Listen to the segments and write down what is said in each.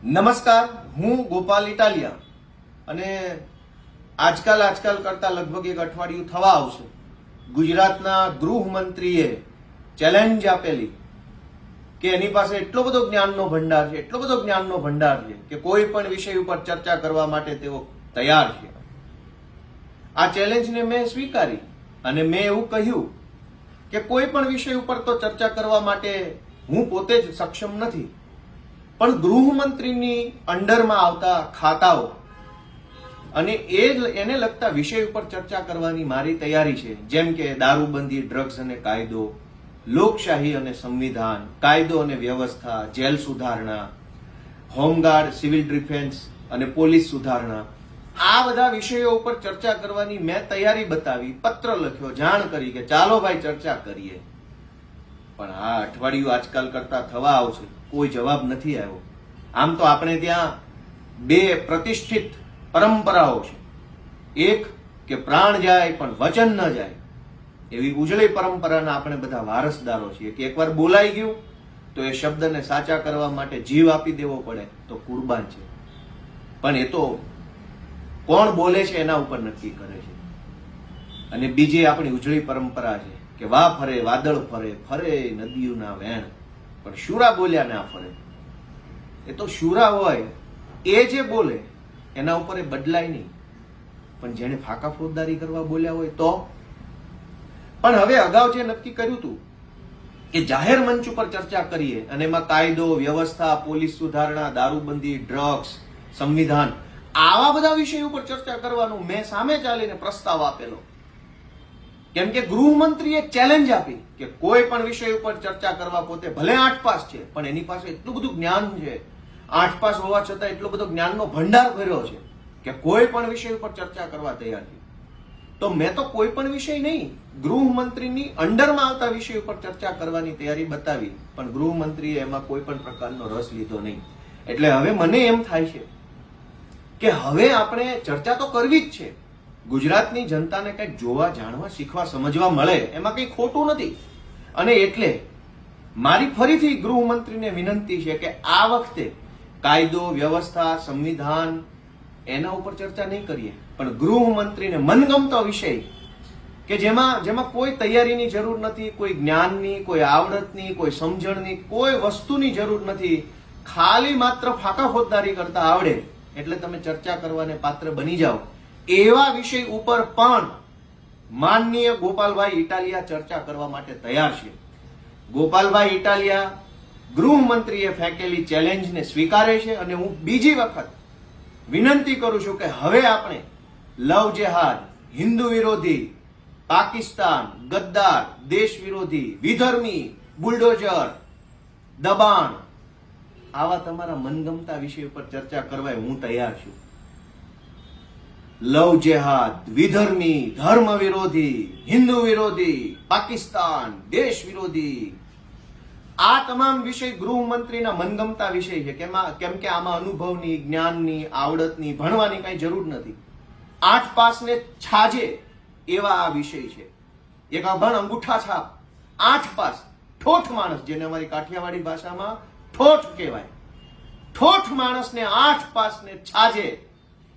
નમસ્કાર, હું ગોપાલ ઇટાલિયા અને આજકાલ કરતા લગભગ એક અઠવાડિયું થવા આવશે. ગુજરાતના ગૃહમંત્રીએ ચેલેન્જ આપેલી કે એની પાસે એટલો બધો જ્ઞાનનો ભંડાર છે કે કોઈ પણ વિષય ઉપર ચર્ચા કરવા માટે તેઓ તૈયાર છે. આ ચેલેન્જને મેં સ્વીકારી અને મેં એવું કહ્યું કે કોઈ પણ વિષય ઉપર તો ચર્ચા કરવા માટે હું પોતે જ સક્ષમ નથી, પણ ગૃહમંત્રીની અંડરમાં આવતા ખાતાઓ અને એને લગતા વિષય ઉપર ચર્ચા કરવાની મારી તૈયારી છે. જેમ કે દારૂબંધી, ડ્રગ્સ અને કાયદો, લોકશાહી અને સંવિધાન, કાયદો અને વ્યવસ્થા, જેલ સુધારણા, હોમગાર્ડ, સિવિલ ડિફેન્સ અને પોલીસ સુધારણા. આ બધા વિષયો ઉપર ચર્ચા કરવાની મેં તૈયારી બતાવી, પત્ર લખ્યો, જાણ કરી કે ચાલો ભાઈ ચર્ચા કરીએ. પણ આ અઠવાડિયું આજકાલ કરતા થવા આવશે, કોઈ જવાબ નથી આવ્યો. આમ તો આપણે ત્યાં બે પ્રતિષ્ઠિત પરંપરાઓ છે. એક કે પ્રાણ જાય પણ વચન ન જાય, એવી ઉજળી પરંપરાના આપણે બધા વારસદારો છીએ કે એકવાર બોલાઈ ગયું તો એ શબ્દને સાચા કરવા માટે જીવ આપી દેવો પડે તો કુરબાન છે. પણ એ તો કોણ બોલે છે એના ઉપર નક્કી કરે છે. અને બીજી આપણી ઉજળી પરંપરા છે કે વા ફરે વાદળ ફરે, ફરે નદીઓના વેણ, પણ શુરા બોલ્યા ના ફરે. એ તો શુરા હોય એ જે બોલે એના ઉપર એ બદલાય નહીં, પણ જેને ફાકા ફોજદારી કરવા બોલ્યા હોય તો. પણ હવે અગાઉ જે નક્કી કર્યું હતું કે જાહેર મંચ ઉપર ચર્ચા કરીએ અને એમાં કાયદો, વ્યવસ્થા, પોલીસ સુધારણા, દારૂબંધી, ડ્રગ્સ, સંવિધાન, આવા બધા વિષય ઉપર ચર્ચા કરવાનું મેં સામે ચાલીને પ્રસ્તાવ આપેલો. કેમ કે ગૃહમંત્રીએ ચેલેન્જ આપી કે કોઈ પણ વિષય ઉપર ચર્ચા કરવા પોતે ભલે 8 પાસ છે, પણ એની પાસે એટલું બધું જ્ઞાન છે, 8 પાસ હોવા છતાં એટલો બધો જ્ઞાનનો ભંડાર ભર્યો છે કે કોઈ પણ વિષય ઉપર ચર્ચા કરવા તૈયાર છે. તો મેં તો કોઈ પણ વિષય નહીં, ગૃહમંત્રીની અંડરમાં આવતા વિષય ઉપર ચર્ચા કરવાની તૈયારી બતાવી, પણ ગૃહમંત્રીએ એમાં કોઈ પણ પ્રકારનો રસ લીધો નહીં. એટલે હવે મને એમ થાય છે કે હવે આપણે ચર્ચા તો કરવી જ છે. ગુજરાતની જનતાને કંઈક જોવા, જાણવા, શીખવા, સમજવા મળે એમાં કંઈ ખોટું નથી. અને એટલે મારી ફરીથી ગૃહમંત્રીને વિનંતી છે કે આ વખતે કાયદો, વ્યવસ્થા, સંવિધાન એના ઉપર ચર્ચા નહીં કરીએ, પણ ગૃહમંત્રીને મનગમતો વિષય કે જેમાં કોઈ તૈયારીની જરૂર નથી, કોઈ જ્ઞાનની, કોઈ આવડતની, કોઈ સમજણની, કોઈ વસ્તુની જરૂર નથી, ખાલી માત્ર ફાકા ફોજદારી કરતા આવડે એટલે તમે ચર્ચા કરવાને પાત્ર બની જાઓ, એવા વિષય ઉપર પણ માનનીય ગોપાલભાઈ ઇટાલિયા ચર્ચા કરવા માટે તૈયાર છે. ગોપાલભાઈ ઇટાલિયા ગૃહમંત્રીએ ફેંકેલી ચેલેન્જને સ્વીકારે છે અને હું બીજી વખત વિનંતી કરું છું કે હવે આપણે લવ જેહાદ, હિન્દુ વિરોધી, પાકિસ્તાન, ગદ્દાર, દેશ વિરોધી, વિધર્મી, બુલડોઝર, દબાણ, આવા તમારા મનગમતા વિષય ઉપર ચર્ચા કરવા હું તૈયાર છું. લવ જેહાદ, વિધર્મી, ધર્મ વિરોધી, હિન્દુ વિરોધી, પાકિસ્તાન, દેશ વિરોધી, આ તમામ વિષય ગૃહમંત્રીના મનગમતા વિષય છે. કેમ કે આમાં અનુભવની, જ્ઞાનની, આવડતની, ભણવાની કઈ જરૂર નથી. 8 પાસને છાજે એવા આ વિષય છે. એક અભણ અંગૂઠા છાપ 8 પાસ ઠોઠ માણસ, જેને અમારી કાઠિયાવાડી ભાષામાં ઠોઠ કહેવાય, ઠોઠ માણસને 8 પાસને છાજે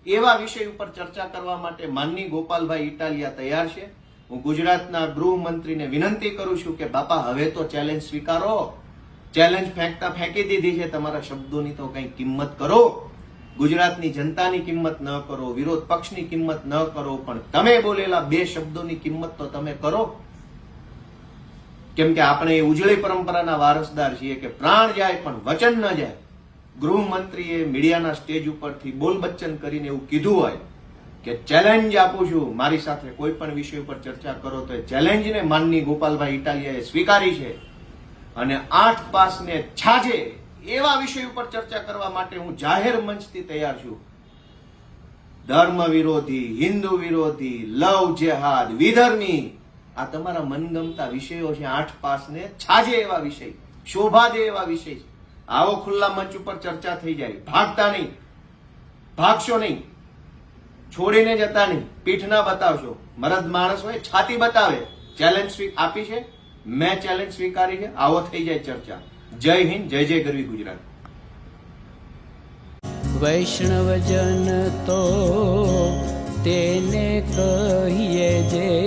એવા વિષય ઉપર ચર્ચા કરવા માટે માનની ગોપાલભાઈ ઇટાલિયા તૈયાર છે. હું ગુજરાતના ગૃહમંત્રીને વિનંતી કરું છું કે બાપા હવે તો ચેલેન્જ સ્વીકારો. ચેલેન્જ ફેંકી દીધી છે, તમારા શબ્દોની તો કઈ કિંમત કરો. ગુજરાતની જનતાની કિંમત ન કરો, વિરોધ પક્ષની કિંમત ન કરો, પણ તમે બોલેલા 2 શબ્દોની કિંમત તો તમે કરો. કેમ કે આપણે એ ઉજળી પરંપરાના વારસદાર છીએ કે પ્રાણ જાય પણ વચન ન જાય. ગૃહમંત્રીએ મીડિયાના સ્ટેજ ઉપરથી બોલબચ્ચન કરીને એવું કીધું હોય કે ચેલેન્જ આપું છું, મારી સાથે કોઈ પણ વિષય ઉપર ચર્ચા કરો, તો એ ચેલેન્જને માનની ગોપાલભાઈ ઇટાલિયાએ સ્વીકારી છે. અને 8 પાસને છાજે એવા વિષય ઉપર ચર્ચા કરવા માટે હું જાહેર મંચથી તૈયાર છું. ધર્મ વિરોધી, હિન્દુ વિરોધી, લવ જેહાદ, વિધર્મી, આ તમારા મનગમતા વિષયો છે. 8 પાસને છાજે એવા વિષય, શોભા દે એવા વિષય. આવો ખુલ્લા મંચ ઉપર ચર્ચા થઈ જાય. ભાગતા નહીં, ભાગશો નહીં, છોડીને જતા નહીં, પીઠ ના બતાવશો. મરદ માણસ હોય છાતી બતાવે. ચેલેન્જ આપી છે, મેં ચેલેન્જ સ્વીકારી છે, આવો થઈ જાય ચર્ચા. જય હિન્દ, જય જય ગરવી ગુજરાત. વૈષ્ણવજન તો તેને કહીએ જે